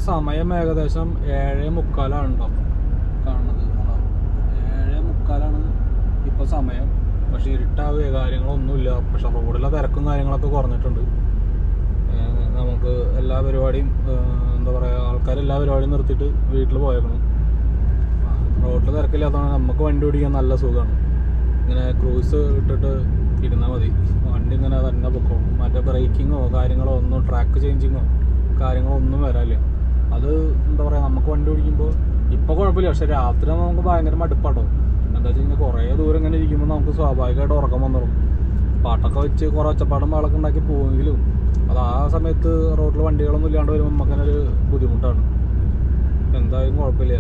സമയം ഏകദേശം 7:45 ഉണ്ടാവും കാണുന്നത്. 7:45 ഇപ്പോൾ സമയം. പക്ഷേ ഇരുട്ടാവുക കാര്യങ്ങളൊന്നുമില്ല. പക്ഷെ റോഡിലെ തിരക്കും കാര്യങ്ങളൊക്കെ കുറഞ്ഞിട്ടുണ്ട്. നമുക്ക് എല്ലാ പരിപാടിയും എന്താ പറയുക, ആൾക്കാരെല്ലാ പരിപാടിയും നിർത്തിയിട്ട് വീട്ടിൽ പോയേക്കണം. റോഡിൽ തിരക്കില്ലാത്തതാണ്. നമുക്ക് വണ്ടി ഓടിക്കാൻ നല്ല സുഖമാണ്. ഇങ്ങനെ ക്രൂസ് ഇട്ടിട്ട് ഇരുന്നാൽ മതി. വണ്ടി ഇങ്ങനെ തന്നെ പൊക്കോളും. മറ്റേ ബ്രേക്കിങ്ങോ കാര്യങ്ങളോ ഒന്നും, ട്രാക്ക് ചേഞ്ചിങ്ങോ കാര്യങ്ങളോ ഒന്നും വരാനില്ല. അത് എന്താ പറയുക, നമുക്ക് വണ്ടി ഓടിക്കുമ്പോൾ ഇപ്പോൾ കുഴപ്പമില്ല. പക്ഷെ രാത്രി നമുക്ക് ഭയങ്കര മടുപ്പാട്ടോ. എന്താ വെച്ച് കഴിഞ്ഞാൽ കുറേ ദൂരം ഇങ്ങനെ ഇരിക്കുമ്പോൾ നമുക്ക് സ്വാഭാവികമായിട്ട് ഉറക്കം വന്നിടും. പാട്ടൊക്കെ വെച്ച് കുറേ ഒച്ചപ്പാടും പാളൊക്കെ ഉണ്ടാക്കി പോവുമെങ്കിലും അത് ആ സമയത്ത് റോഡിൽ വണ്ടികളൊന്നും ഇല്ലാണ്ട് വരുമ്പോൾ നമുക്കതിനൊരു ബുദ്ധിമുട്ടാണ്. എന്തായാലും കുഴപ്പമില്ല.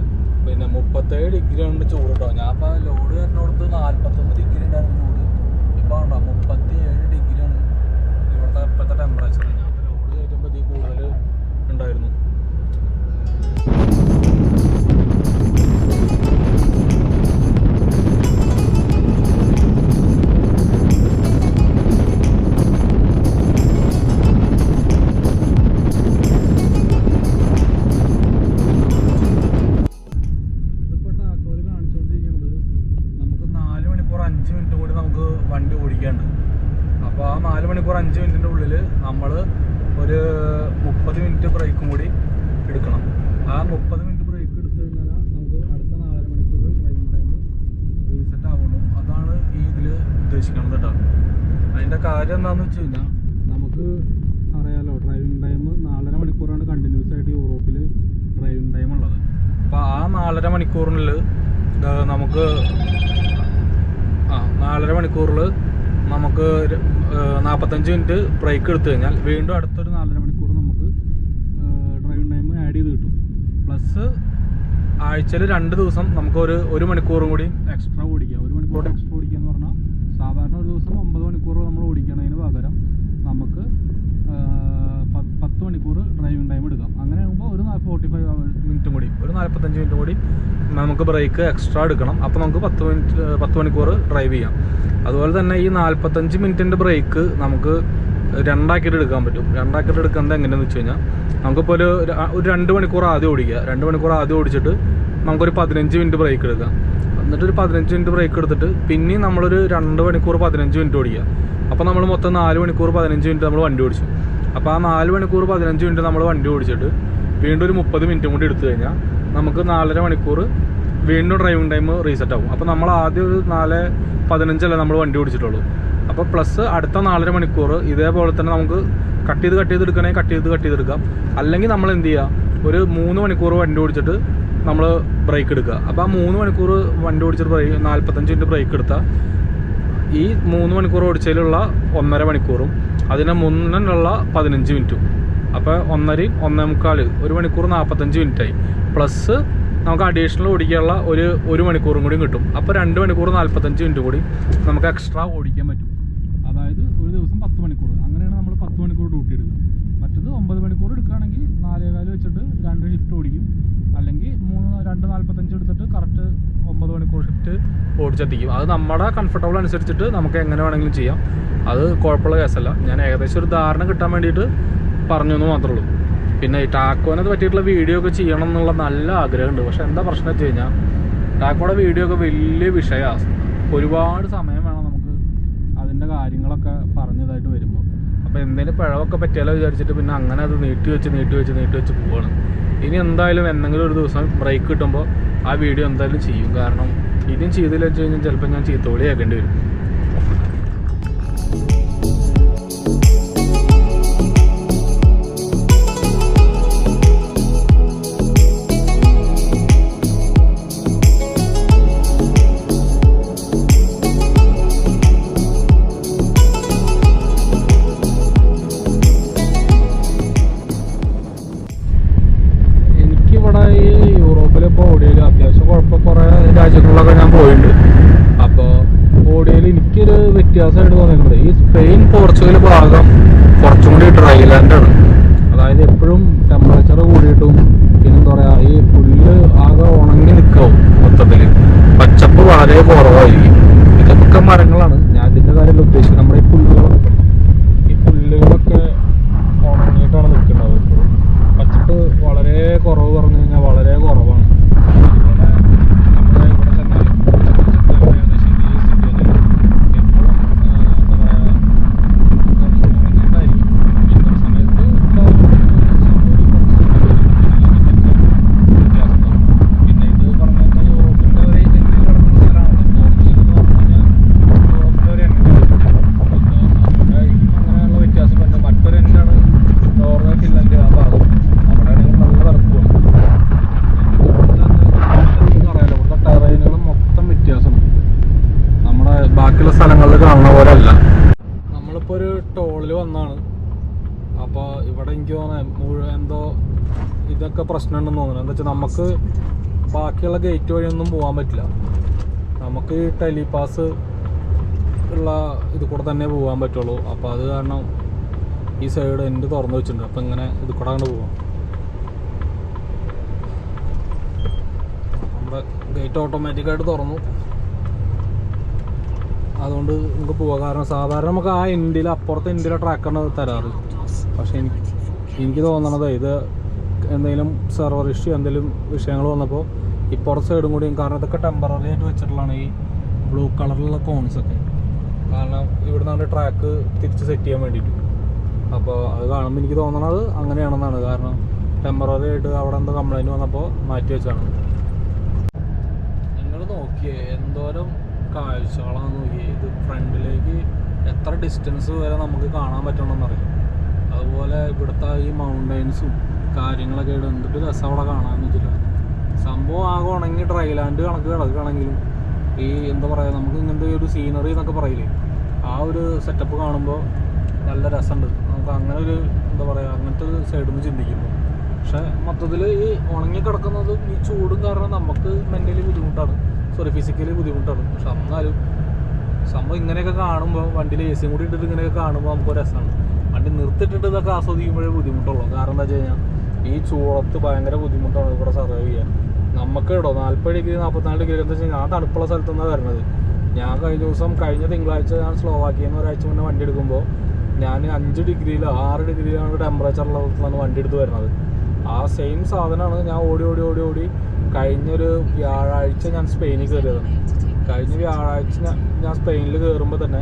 പിന്നെ 37 ഡിഗ്രിയാണ് ചൂട് കേട്ടോ. ഞാൻ ഇപ്പോൾ ലോഡ് വരുന്നിടത്ത് 41 ഡിഗ്രി ഉണ്ടായിരുന്നു ചൂട്. ഇപ്പോൾ ഉണ്ടോ 37 ഡിഗ്രിയാണ് ഇവിടുത്തെ ഇപ്പോഴത്തെ ടെമ്പറേച്ചർ. ഞാൻ ഇപ്പോൾ ലോഡ് കയറ്റുമ്പോൾ ഇതിൽ കൂടുതൽ ഉണ്ടായിരുന്നു. വണ്ടി ഓടിക്കാണ്ട്. അപ്പോൾ ആ 4 മണിക്കൂർ 5 മിനിറ്റിൻ്റെ ഉള്ളിൽ നമ്മൾ ഒരു 30 മിനിറ്റ് ബ്രേക്കും കൂടി എടുക്കണം. ആ 30 മിനിറ്റ് ബ്രേക്ക് എടുത്തു കഴിഞ്ഞാൽ നമുക്ക് അടുത്ത 4 മണിക്കൂർ ഡ്രൈവിംഗ് ടൈം റീസെറ്റ് ആവുള്ളൂ. അതാണ് ഈ ഇതിൽ ഉദ്ദേശിക്കുന്നത് കേട്ടോ. അതിൻ്റെ കാര്യം എന്താണെന്ന് വെച്ച് കഴിഞ്ഞാൽ നമുക്ക് അറിയാലോ, ഡ്രൈവിംഗ് ടൈം 4.5 മണിക്കൂറാണ് കണ്ടിന്യൂസ് ആയിട്ട് യൂറോപ്പിൽ ഡ്രൈവിംഗ് ടൈം ഉള്ളത്. അപ്പോൾ ആ 4.5 മണിക്കൂറിൽ നമുക്ക് 4.5 മണിക്കൂറിൽ നമുക്ക് 45 മിനിറ്റ് ബ്രേക്ക് എടുത്തു കഴിഞ്ഞാൽ വീണ്ടും അടുത്തൊരു 4.5 മണിക്കൂർ നമുക്ക് ഡ്രൈവിംഗ് ടൈം ആഡ് ചെയ്ത് കിട്ടും. പ്ലസ് ആഴ്ചയിൽ 2 ദിവസം നമുക്ക് ഒരു മണിക്കൂറും കൂടി എക്സ്ട്രാ ഓടിക്കാം. 1 മണിക്കൂർ എക്സ്ട്രാ ഓടിക്കുക എന്ന് പറഞ്ഞാൽ സാധാരണ ഒരു ദിവസം 9 മണിക്കൂർ നമ്മൾ ഓടിക്കുന്നതിന് പകരം നമുക്ക് 10 മണിക്കൂർ ഡ്രൈവിംഗ് ടൈം എടുക്കാം. അങ്ങനെ ആകുമ്പോൾ ഒരു 45 മിനിറ്റും കൂടി, ഒരു 45 മിനിറ്റ് കൂടി നമുക്ക് ബ്രേക്ക് എക്സ്ട്രാ എടുക്കണം. അപ്പോൾ നമുക്ക് 10 മണിക്കൂർ ഡ്രൈവ് ചെയ്യാം. അതുപോലെ തന്നെ ഈ 45 മിനിറ്റിൻ്റെ ബ്രേക്ക് നമുക്ക് 2 എടുക്കാൻ പറ്റും. 2 എടുക്കുന്നത് എങ്ങനെയാണെന്ന് വെച്ച് കഴിഞ്ഞാൽ നമുക്കിപ്പോൾ ഒരു 2 മണിക്കൂർ ആദ്യം ഓടിക്കുക. 2 മണിക്കൂർ ആദ്യം ഓടിച്ചിട്ട് നമുക്കൊരു 15 മിനിറ്റ് ബ്രേക്ക് എടുക്കാം. എന്നിട്ടൊരു 15 മിനിറ്റ് ബ്രേക്ക് എടുത്തിട്ട് പിന്നെയും നമ്മളൊരു 2 മണിക്കൂർ 15 മിനിറ്റ് ഓടിക്കുക. അപ്പോൾ നമ്മൾ മൊത്തം 4 മണിക്കൂർ 15 മിനിറ്റ് നമ്മൾ വണ്ടി ഓടിച്ചു. അപ്പോൾ ആ 4 മണിക്കൂർ 15 മിനിറ്റ് നമ്മൾ വണ്ടി ഓടിച്ചിട്ട് വീണ്ടും ഒരു 30 മിനിറ്റും കൂടി എടുത്തു കഴിഞ്ഞാൽ നമുക്ക് 4.5 മണിക്കൂർ വീണ്ടും ഡ്രൈവിംഗ് ടൈം റീസെറ്റ് ആവും. അപ്പോൾ നമ്മൾ ആദ്യം ഒരു 4:15 നമ്മൾ വണ്ടി ഓടിച്ചിട്ടുള്ളൂ. അപ്പോൾ പ്ലസ് അടുത്ത 4.5 മണിക്കൂർ ഇതേപോലെ തന്നെ നമുക്ക് കട്ട് ചെയ്ത് എടുക്കണമെങ്കിൽ കട്ട് ചെയ്തെടുക്കാം. അല്ലെങ്കിൽ നമ്മൾ എന്ത് ചെയ്യുക, ഒരു 3 മണിക്കൂർ വണ്ടി ഓടിച്ചിട്ട് നമ്മൾ ബ്രേക്ക് എടുക്കുക. അപ്പോൾ ആ 3 മണിക്കൂർ വണ്ടി ഓടിച്ചിട്ട് 45 മിനിറ്റ് ബ്രേക്ക് എടുത്താൽ ഈ 3 മണിക്കൂർ ഓടിച്ചതിലുള്ള 1.5 മണിക്കൂറും അതിന് മുന്നിലുള്ള 15 മിനിറ്റും, അപ്പോൾ 1.5 1.25 1 മണിക്കൂർ 45 മിനിറ്റായി. പ്ലസ് നമുക്ക് അഡീഷണൽ ഓടിക്കാനുള്ള ഒരു മണിക്കൂറും കൂടി കിട്ടും. അപ്പോൾ 2 മണിക്കൂർ 45 മിനിറ്റ് കൂടി നമുക്ക് എക്സ്ട്രാ ഓടിക്കാൻ പറ്റും. അതായത് ഒരു ദിവസം 10 മണിക്കൂർ. അങ്ങനെയാണ് നമ്മൾ 10 മണിക്കൂർ ഡ്യൂട്ടി എടുക്കുക. മറ്റത് 9 മണിക്കൂർ എടുക്കുകയാണെങ്കിൽ 4.25 വെച്ചിട്ട് 2 ഷിഫ്റ്റ് ഓടിക്കും. അല്ലെങ്കിൽ 2:45 എടുത്തിട്ട് കറക്റ്റ് 9 മണിക്കൂർ ഷിഫ്റ്റ് ഓടിച്ചെത്തിക്കും. അത് നമ്മുടെ കംഫർട്ടബിൾ അനുസരിച്ചിട്ട് നമുക്ക് എങ്ങനെ വേണമെങ്കിലും ചെയ്യാം. അത് കുഴപ്പമുള്ള കേസല്ല. ഞാൻ ഏകദേശം ഒരു ധാരണ കിട്ടാൻ വേണ്ടിയിട്ട് പറഞ്ഞു എന്ന് മാത്രമേ ഉള്ളൂ. പിന്നെ ഈ ടാക്കോനെ പറ്റിയിട്ടുള്ള വീഡിയോ ഒക്കെ ചെയ്യണം എന്നുള്ള നല്ല ആഗ്രഹമുണ്ട്. പക്ഷെ എന്താ പ്രശ്നം വെച്ച് കഴിഞ്ഞാൽ ടാക്കോയുടെ വീഡിയോ ഒക്കെ വലിയ വിഷയമാണ്. ഒരുപാട് സമയം വേണം നമുക്ക് അതിൻ്റെ കാര്യങ്ങളൊക്കെ പറഞ്ഞതായിട്ട് വരുമ്പോൾ. അപ്പോൾ എന്തെങ്കിലും പിഴവൊക്കെ പറ്റിയാലോ വിചാരിച്ചിട്ട് പിന്നെ അങ്ങനെ അത് നീട്ടി വെച്ച് പോവുകയാണ്. ഇനി എന്തായാലും എന്തെങ്കിലും ഒരു ദിവസം ബ്രേക്ക് കിട്ടുമ്പോൾ ആ വീഡിയോ എന്തായാലും ചെയ്യും. കാരണം ഇനിയും ചെയ്തില്ല വെച്ച് കഴിഞ്ഞാൽ ചിലപ്പോൾ ഞാൻ ചീത്തോളി ആക്കേണ്ടി വരും. യൂറോപ്പിലിപ്പോൾ ഓടിയതിൽ അത്യാവശ്യം കുറേ രാജ്യങ്ങളിലൊക്കെ ഞാൻ പോയിട്ടുണ്ട്. അപ്പോൾ ഓടിയതിൽ എനിക്കൊരു വ്യത്യാസമായിട്ട് തോന്നിയിട്ടുണ്ട്. ഈ സ്പെയിൻ പോർച്ചുഗൽ ഭാഗം കുറച്ചും കൂടി ഡ്രൈ ലാൻഡാണ്. അതായത് എപ്പോഴും ടെമ്പറേച്ചർ കൂടിയിട്ടും പിന്നെന്താ പറയുക, ഈ പുല്ല് ആകെ ഉണങ്ങി നിൽക്കാവും. മൊത്തത്തിൽ പച്ചപ്പ് വളരെ കുറവായിരിക്കും. ഇതൊക്കെ മരങ്ങളാണ്. ഞാൻ ഇതിൻ്റെ കാര്യമല്ല ഉദ്ദേശിക്കുന്നത്. നമ്മുടെ ഈ പുല്ലുകളൊക്കെ ഉണങ്ങിയിട്ടാണ് നിൽക്കുന്നത്. പച്ചപ്പ് വളരെ വന്നതാണ്. അപ്പോൾ ഇവിടെ എനിക്ക് തോന്നുന്നത് എന്തോ ഇതൊക്കെ പ്രശ്നമുണ്ടെന്ന് തോന്നുന്നു. എന്താ വെച്ചാൽ നമുക്ക് ബാക്കിയുള്ള ഗേറ്റ് വഴിയൊന്നും പോകാൻ പറ്റില്ല. നമുക്ക് ഈ ടെലിപാസ് ഉള്ള ഇത് കൂടെ തന്നെ പോകാൻ പറ്റുള്ളൂ. അപ്പോൾ അത് കാരണം ഈ സൈഡ് എൻ്റെ തുറന്നു വെച്ചിട്ടുണ്ട്. അപ്പോൾ ഇങ്ങനെ ഇത് കൂടെ അങ്ങോട്ട് പോവാം. നമ്മുടെ ഗേറ്റ് ഓട്ടോമാറ്റിക്കായിട്ട് തുറന്നു, അതുകൊണ്ട് നമുക്ക് പോവാം. കാരണം സാധാരണ നമുക്ക് ആ എൻഡിൽ അപ്പുറത്തെ എൻഡിലെ ട്രാക്കാണ് തരാറ്. പക്ഷേ എനിക്ക് തോന്നണത് ഇത് എന്തെങ്കിലും സെർവർ ഇഷ്യൂ എന്തെങ്കിലും വിഷയങ്ങൾ വന്നപ്പോൾ ഇപ്പുറത്തെ സൈഡും കൂടിയും, കാരണം ഇതൊക്കെ ടെമ്പററി ആയിട്ട് വെച്ചിട്ടുള്ളതാണ് ഈ ബ്ലൂ കളറിലുള്ള കോൺസൊക്കെ. കാരണം ഇവിടെ നിന്നാണ് ട്രാക്ക് തിരിച്ച് സെറ്റ് ചെയ്യാൻ വേണ്ടിയിട്ട്. അപ്പോൾ അത് കാണുമ്പോൾ എനിക്ക് തോന്നണത് അങ്ങനെയാണെന്നാണ്. കാരണം ടെമ്പററി ആയിട്ട് അവിടെ എന്തോ കംപ്ലൈൻറ്റ് വന്നപ്പോൾ മാറ്റി വെച്ചാണ്. നിങ്ങൾ നോക്കിയേ എന്തോരം കാഴ്ചകളാണ് നോക്കിയേ. ഇത് ഫ്രണ്ടിലേക്ക് എത്ര ഡിസ്റ്റൻസ് വരെ നമുക്ക് കാണാൻ പറ്റണമെന്നറിയാം. അതുപോലെ ഇവിടുത്തെ ഈ മൗണ്ടൈൻസും കാര്യങ്ങളൊക്കെ ഇവിടെ എന്തൊരു രസം അവിടെ കാണാമെന്ന് വെച്ചിട്ട്. സംഭവം ആകെ ഉണങ്ങി ഡ്രൈലാൻഡ് കണക്ക് കിടക്കുകയാണെങ്കിലും ഈ എന്താ പറയുക, നമുക്ക് ഇങ്ങനത്തെ ഒരു സീനറി എന്നൊക്കെ പറയില്ലേ, ആ ഒരു സെറ്റപ്പ് കാണുമ്പോൾ നല്ല രസമുണ്ട്. നമുക്ക് അങ്ങനെ ഒരു എന്താ പറയുക, അങ്ങനത്തെ ഒരു സൈഡിൽ നിന്ന് ചിന്തിക്കുമ്പോൾ. പക്ഷേ മൊത്തത്തിൽ ഈ ഉണങ്ങി കിടക്കുന്നതും ഈ ചൂടും കാരണം നമുക്ക് മെൻ്റലി ബുദ്ധിമുട്ടാണ്, ഫിസിക്കലി ബുദ്ധിമുട്ടാണ്. പക്ഷെ എന്നാലും സംഭവം ഇങ്ങനെയൊക്കെ കാണുമ്പോൾ, വണ്ടിയിൽ എ സിയും കൂടി ഇട്ടിട്ട് ഇങ്ങനെയൊക്കെ കാണുമ്പോൾ നമുക്ക് രസമാണ്. വണ്ടി നിർത്തിയിട്ടിട്ട് ഇതൊക്കെ ആസ്വദിക്കുമ്പോഴേ ബുദ്ധിമുട്ടുള്ളൂ. കാരണം എന്താ വെച്ച് കഴിഞ്ഞാൽ ഈ ചൂടത്ത് ഭയങ്കര ബുദ്ധിമുട്ടാണ് ഇവിടെ സർവൈവ് ചെയ്യാൻ. നമുക്ക് ഇടോ 40 ഡിഗ്രി 44 ഡിഗ്രി എന്താ വെച്ച് കഴിഞ്ഞാൽ ആ തണുപ്പുള്ള സ്ഥലത്തു നിന്നാണ് വരുന്നത്. ഞാൻ കഴിഞ്ഞ തിങ്കളാഴ്ച ഞാൻ സ്ലോവാക്കിയെന്ന് ഒരാഴ്ച മുന്നേ വണ്ടി എടുക്കുമ്പോൾ ഞാൻ 5 ഡിഗ്രിയിലോ 6 ഡിഗ്രിയിലാണ് ടെമ്പറേച്ചറുള്ള സ്ഥലത്താണ് വണ്ടി എടുത്ത് വരുന്നത്. ആ സെയിം സാധനമാണ് ഞാൻ ഓടി കഴിഞ്ഞൊരു വ്യാഴാഴ്ച ഞാൻ സ്പെയിനിൽ കയറിയതാണ്. കഴിഞ്ഞ വ്യാഴാഴ്ച ഞാൻ സ്പെയിനിൽ കയറുമ്പോൾ തന്നെ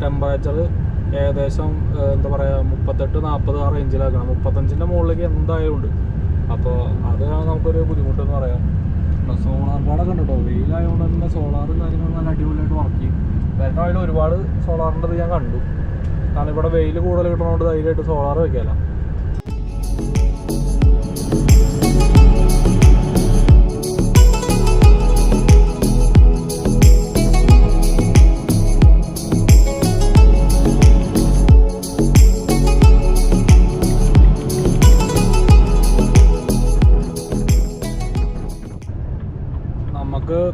ടെമ്പറേച്ചർ ഏകദേശം എന്താ പറയുക 38-40 ആ റേഞ്ചിലാക്കണം. 35ൻ്റെ മുകളിലേക്ക് എന്തായാലും ഉണ്ട്. അപ്പോൾ അതാണ് നമുക്കൊരു ബുദ്ധിമുട്ടെന്ന് പറയാം. സോളാർ ബോർഡൊക്കെ ഉണ്ട് കേട്ടോ. വെയിലായതുകൊണ്ട് തന്നെ സോളാറും കാര്യങ്ങളും നല്ല അടിപൊളിയായിട്ട് വർക്ക് ചെയ്യും. വരുന്ന വഴിയിൽ ഒരുപാട് സോളാറിൻ്റെ ഞാൻ കണ്ടു. കാരണം ഇവിടെ വെയിൽ കൂടുതൽ കിട്ടുന്നതുകൊണ്ട് ധൈര്യമായിട്ട് സോളാർ വയ്ക്കാമല്ലോ.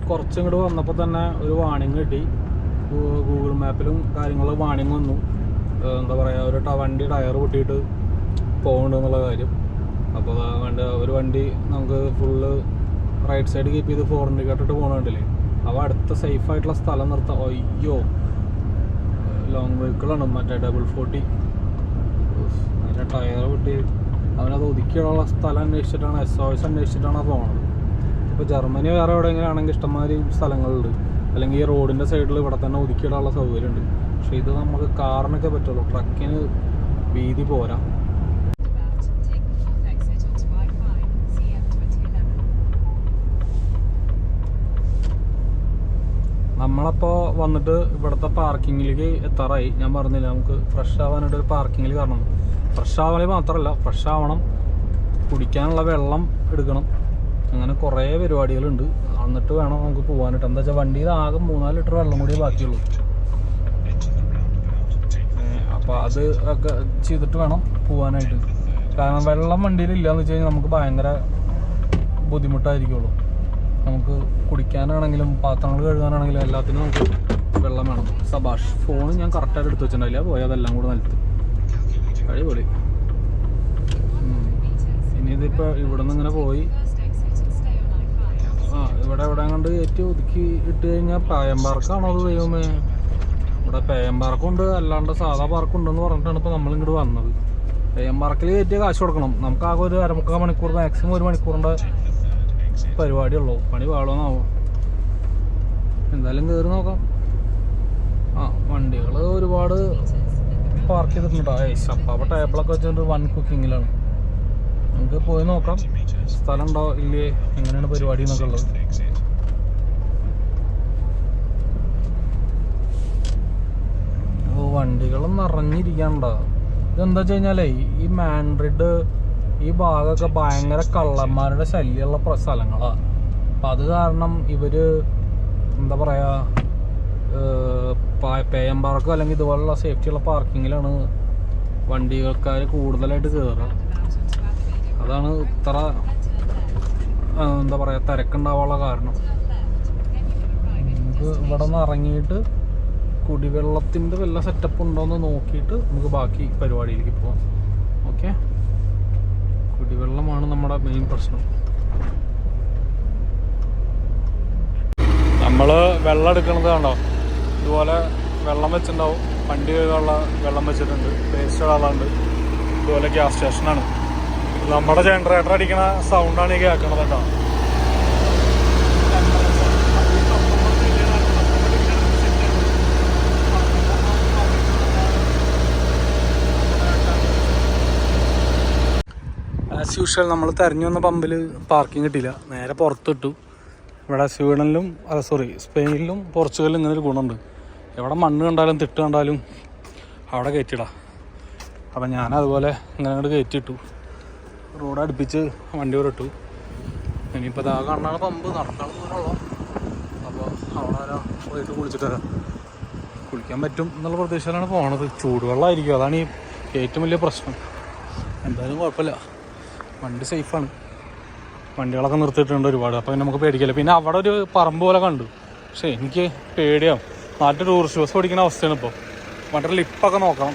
കുറച്ചും കൂടെ വന്നപ്പോൾ തന്നെ ഒരു വാണിംഗ് കിട്ടി. ഗൂഗിൾ മാപ്പിലും കാര്യങ്ങളും വാണിംഗ് വന്നു. എന്താ പറയുക, ഒരു വണ്ടി ടയർ പൊട്ടിയിട്ട് പോകുന്നുണ്ടെന്നുള്ള കാര്യം. അപ്പോൾ ഒരു വണ്ടി നമുക്ക് ഫുള്ള് റൈറ്റ് സൈഡ് കീപ്പ് ചെയ്ത് 4 ഇൻഡിക്കേറ്റർ പോകണുണ്ടല്ലേ. അപ്പോൾ അടുത്ത സേഫായിട്ടുള്ള സ്ഥലം നിർത്താം. അയ്യോ, ലോങ് വെഹിക്കിളാണ്, മറ്റേ 440. അതിൻ്റെ ടയർ പൊട്ടി അവനത് ഒതുക്കിയുള്ള സ്ഥലം അന്വേഷിച്ചിട്ടാണ്, SOS അന്വേഷിച്ചിട്ടാണ് പോകുന്നത്. ഇപ്പോൾ ജർമ്മനി വേറെ എവിടെയെങ്കിലും ആണെങ്കിൽ ഇഷ്ടംമാതിരി സ്ഥലങ്ങളുണ്ട്, അല്ലെങ്കിൽ ഈ റോഡിൻ്റെ സൈഡിൽ ഇവിടെ തന്നെ ഒതുക്കിയിടാനുള്ള സൗകര്യമുണ്ട്. പക്ഷേ ഇത് നമുക്ക് കാറിനൊക്കെ പറ്റുള്ളൂ, ട്രക്കിന് വീതി പോരാ. നമ്മളപ്പോൾ വന്നിട്ട് ഇവിടുത്തെ പാർക്കിങ്ങിലേക്ക് എത്താറായി. ഞാൻ പറഞ്ഞില്ല നമുക്ക് ഫ്രഷ് ആവാനായിട്ട് ഒരു പാർക്കിങ്ങിൽ കയറണം. ഫ്രഷ് ആവാൻ മാത്രമല്ല, ഫ്രഷ് ആവണം, കുടിക്കാനുള്ള വെള്ളം എടുക്കണം, അങ്ങനെ കുറേ പരിപാടികളുണ്ട്. എന്നിട്ട് വേണം നമുക്ക് പോകാനായിട്ട്. എന്താ വെച്ചാൽ വണ്ടിയിൽ ആകെ 3-4 ലിറ്റർ വെള്ളം കൂടിയേ ബാക്കിയുള്ളൂ. അപ്പോൾ അത് ഒക്കെ ചെയ്തിട്ട് വേണം പോകാനായിട്ട്. കാരണം വെള്ളം വണ്ടിയിൽ ഇല്ലയെന്ന് വെച്ച് കഴിഞ്ഞാൽ നമുക്ക് ഭയങ്കര ബുദ്ധിമുട്ടായിരിക്കുള്ളൂ. നമുക്ക് കുടിക്കാനാണെങ്കിലും പാത്രങ്ങൾ കഴുകാനാണെങ്കിലും എല്ലാത്തിനും നമുക്ക് വെള്ളം വേണം. സബാഷ് ഫോൺ ഞാൻ കറക്റ്റായിട്ട് എടുത്ത് വെച്ചിട്ടുണ്ടായില്ല, പോയി അതെല്ലാം കൂടെ നിലത്ത് അടിപൊളി. ഇനി ഇതിപ്പോൾ ഇവിടെ നിന്ന് ഇങ്ങനെ പോയി ഇവിടെ കണ്ട് കയറ്റി ഒതുക്കി ഇട്ട് കഴിഞ്ഞാൽ പേയം പാർക്കാണോ അത് ദൈവമേ. ഇവിടെ പേയം പാർക്കുണ്ട്, അല്ലാണ്ട് സാധാ പാർക്കുണ്ടെന്ന് പറഞ്ഞിട്ടാണ് ഇപ്പോൾ നമ്മളിങ്ങോട്ട് വന്നത്. പേയം പാർക്കിൽ കയറ്റിയ കാശ് കൊടുക്കണം. നമുക്ക് ആകെ ഒരു 1/4 മണിക്കൂർ, മാക്സിമം 1 മണിക്കൂറിൻ്റെ പരിപാടിയുള്ളൂ. പണി പാളോന്നാവും. എന്തായാലും കയറി നോക്കാം. വണ്ടികൾ ഒരുപാട് പാർക്ക് ചെയ്തിട്ടുണ്ട്. അപ്പോൾ ടേബിളൊക്കെ വെച്ചിട്ട് വൺ കുക്കിങ്ങിലാണ്. നമുക്ക് പോയി നോക്കാം സ്ഥലം ഉണ്ടോ ഇല്ലേ, എങ്ങനെയാണ് പരിപാടി എന്നൊക്കെ ഉള്ളത്. വണ്ടികളും നിറഞ്ഞിരിക്കാനുണ്ടോ. ഇതെന്താ വെച്ച് കഴിഞ്ഞാലേ ഈ മാൻഡ്രിഡ് ഈ ഭാഗമൊക്കെ ഭയങ്കര കള്ളന്മാരുടെ ശല്യമുള്ള സ്ഥലങ്ങളാണ്. അപ്പം അത് കാരണം ഇവർ എന്താ പറയുക, പേയം പാർക്കോ അല്ലെങ്കിൽ ഇതുപോലുള്ള സേഫ്റ്റിയുള്ള പാർക്കിങ്ങിലാണ് വണ്ടികൾക്കാർ കൂടുതലായിട്ട് കയറുക. അതാണ് ഇത്ര എന്താ പറയുക തിരക്കുണ്ടാവാനുള്ള കാരണം. നമുക്ക് ഇവിടെ നിന്ന് ഇറങ്ങിയിട്ട് കുടിവെള്ളത്തിൻ്റെ വല്ല സെറ്റപ്പ് ഉണ്ടോയെന്ന് നോക്കിയിട്ട് നമുക്ക് ബാക്കി പരിപാടിയിലേക്ക് പോകാം. ഓക്കെ, കുടിവെള്ളമാണ് നമ്മുടെ മെയിൻ പ്രശ്നം. നമ്മൾ വെള്ളം എടുക്കുന്നത് കണ്ടോ, ഇതുപോലെ വെള്ളം വെച്ചിട്ടുണ്ടാവും. വണ്ടി കഴുകാനുള്ള വെള്ളം വെച്ചിട്ടുണ്ട്, വേസ്റ്റ് കളറുണ്ട്. ഇതുപോലെ ഗ്യാസ് സ്റ്റേഷനാണ്. നമ്മുടെ ജനറേറ്റർ അടിക്കുന്ന സൗണ്ടാണ് ഈ കേൾക്കണത് കേട്ടോ. ആസ് യൂഷ്വൽ നമ്മൾ തിരഞ്ഞു വന്ന പമ്പിൽ പാർക്കിംഗ് കിട്ടിയില്ല, നേരെ പുറത്തിട്ടു. ഇവിടെ സ്വീഡനിലും സ്പെയിനിലും പോർച്ചുഗലിലും ഇങ്ങനെ ഒരു ഗുണമുണ്ട്. എവിടെ മണ്ണ് കണ്ടാലും തിട്ട് കണ്ടാലും അവിടെ കയറ്റിയിടാം. അപ്പം ഞാനതുപോലെ ഇങ്ങനെ അങ്ങോട്ട് കയറ്റിയിട്ടു, റോഡ് അടുപ്പിച്ച് വണ്ടി വരട്ടു. ഇനിയിപ്പോൾ ഇതാ കാണാനുള്ള പമ്പ് നടക്കാൻ ദൂരമുള്ളൂ. അപ്പോൾ അവിടെ വരാം, പോയിട്ട് കുളിച്ചിട്ട് വരാം. കുളിക്കാൻ പറ്റും എന്നുള്ള പ്രതീക്ഷയിലാണ് പോണത്. ചൂടുവെള്ളമായിരിക്കും, അതാണ് ഈ ഏറ്റവും വലിയ പ്രശ്നം. എന്തായാലും കുഴപ്പമില്ല, വണ്ടി സേഫാണ്. വണ്ടികളൊക്കെ നിർത്തിയിട്ടുണ്ട് ഒരുപാട്, അപ്പോൾ നമുക്ക് പേടിക്കില്ല. പിന്നെ അവിടെ ഒരു പറമ്പ് പോലെ കണ്ടു, പക്ഷേ എനിക്ക് പേടിയാവും. നാട്ടിൽ ടൂറിസ്റ്റ് ബസ് ഓടിക്കുന്ന അവസ്ഥയാണ് ഇപ്പോൾ. മറ്റേ ലിപ്പൊക്കെ നോക്കണം.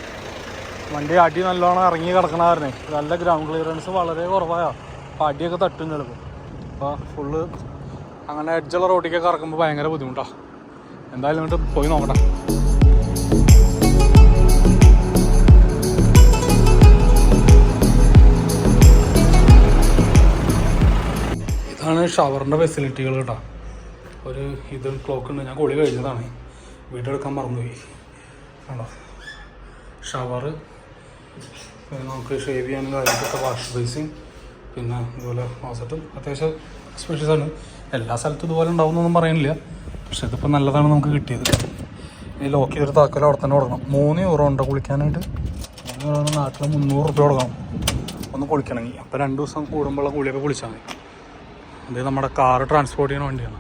വണ്ടി അടി നല്ലോണം ഇറങ്ങി കിടക്കണ കാരണേ നല്ല ഗ്രൗണ്ട് ക്ലിയറൻസ് വളരെ കുറവായ, അപ്പോൾ അടിയൊക്കെ തട്ടും ചിലപ്പോൾ. അപ്പോൾ ഫുള്ള് അങ്ങനെ എഡ്ജുള്ള റോഡിലേക്കൊക്കെ ഇറക്കുമ്പോൾ ഭയങ്കര ബുദ്ധിമുട്ടാണ്. എന്തായാലും ഇങ്ങോട്ട് പോയി നോക്കട്ടെ. ഇതാണ് ഷവറിൻ്റെ ഫെസിലിറ്റികൾ കേട്ടോ. ഒരു ഇത് ക്ലോക്ക് ഉണ്ട്, ഞാൻ കുളി കഴിഞ്ഞതാണ്, വീഡിയോ എടുക്കാൻ മറന്നുപോയി. ആണോ, ഷവറ്, പിന്നെ നമുക്ക് ഷേവ് ചെയ്യാനും കാര്യങ്ങളൊക്കെ വാഷ് ബേസിൻ, പിന്നെ ഇതുപോലെ ക്ലോസറ്റും അത്യാവശ്യം സ്പെഷ്യസാണ്. എല്ലാ സ്ഥലത്തും ഇതുപോലെ ഉണ്ടാവുമെന്നൊന്നും പറയുന്നില്ല, പക്ഷെ ഇതിപ്പോൾ നല്ലതാണ് നമുക്ക് കിട്ടിയത്. ഈ ലോക്ക് ചെയ്തൊരു താക്കോൽ അവിടെ തന്നെ കൊടുക്കണം. 3 യൂറോ ഉണ്ട് കുളിക്കാനായിട്ട്. 3 യൂറോ നാട്ടിൽ 300 റുപ്യ കൊടുക്കണം ഒന്ന് കുളിക്കണമെങ്കിൽ. അപ്പോൾ 2 ദിവസം കൂടുമ്പോഴുള്ള കുളിയൊക്കെ കുളിച്ചാൽ മതി. ഇത് നമ്മുടെ കാറ് ട്രാൻസ്പോർട്ട് ചെയ്യുന്ന വണ്ടിയാണ്,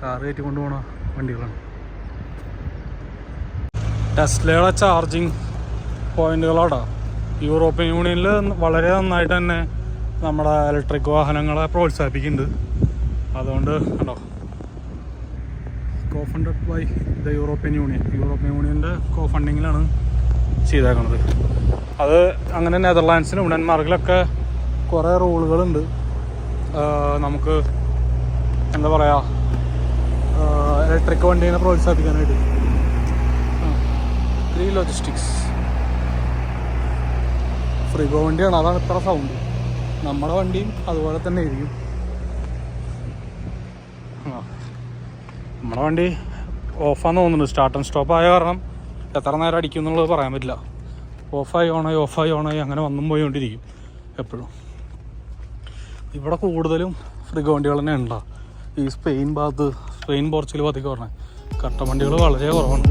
കാറ് കയറ്റി കൊണ്ടുപോകണ വണ്ടികളാണ്. ടെസ്ലയുടെ ചാർജിങ് പോയിന്റുകളാണ്. യൂറോപ്യൻ യൂണിയനിൽ വളരെ നന്നായിട്ട് തന്നെ നമ്മുടെ ഇലക്ട്രിക് വാഹനങ്ങളെ പ്രോത്സാഹിപ്പിക്കുന്നുണ്ട്. അതുകൊണ്ട് കണ്ടോ, കോഫണ്ടഡ് ബൈ ദ യൂറോപ്യൻ യൂണിയൻ്റെ കോഫണ്ടിങ്ങിലാണ് ചെയ്തേക്കുന്നത്. അത് അങ്ങനെ നെതർലാൻഡ്സിലും ഡെൻമാർക്കിലൊക്കെ കുറേ റൂളുകളുണ്ട്. നമുക്ക് എന്താ പറയുക, ഇലക്ട്രിക് വണ്ടീനെ പ്രോത്സാഹിപ്പിക്കാനായിട്ട്. ഗ്രീൻ ലോജിസ്റ്റിക്സ് ഫ്രിഗോ വണ്ടിയാണ്, അതാണ് ഇത്ര സൗണ്ട്. നമ്മുടെ വണ്ടിയും അതുപോലെ തന്നെ ആയിരിക്കും. നമ്മുടെ വണ്ടി ഓഫാന്ന് തോന്നുന്നുണ്ട്. സ്റ്റാർട്ട് ആൻഡ് സ്റ്റോപ്പ് ആയ കാരണം എത്ര നേരം അടിക്കും എന്നുള്ളത് പറയാൻ പറ്റില്ല. ഓഫായി ഓണായി അങ്ങനെ വന്നും പോയിക്കൊണ്ടിരിക്കും എപ്പോഴും. ഇവിടെ കൂടുതലും ഫ്രിഗോ വണ്ടികൾ തന്നെ ഉണ്ടാവും. ഈ സ്പെയിൻ പോർച്ചുഗൽ ഭാഗത്തേക്ക് പറഞ്ഞാൽ കട്ട വണ്ടികൾ വളരെ കുറവാണ്.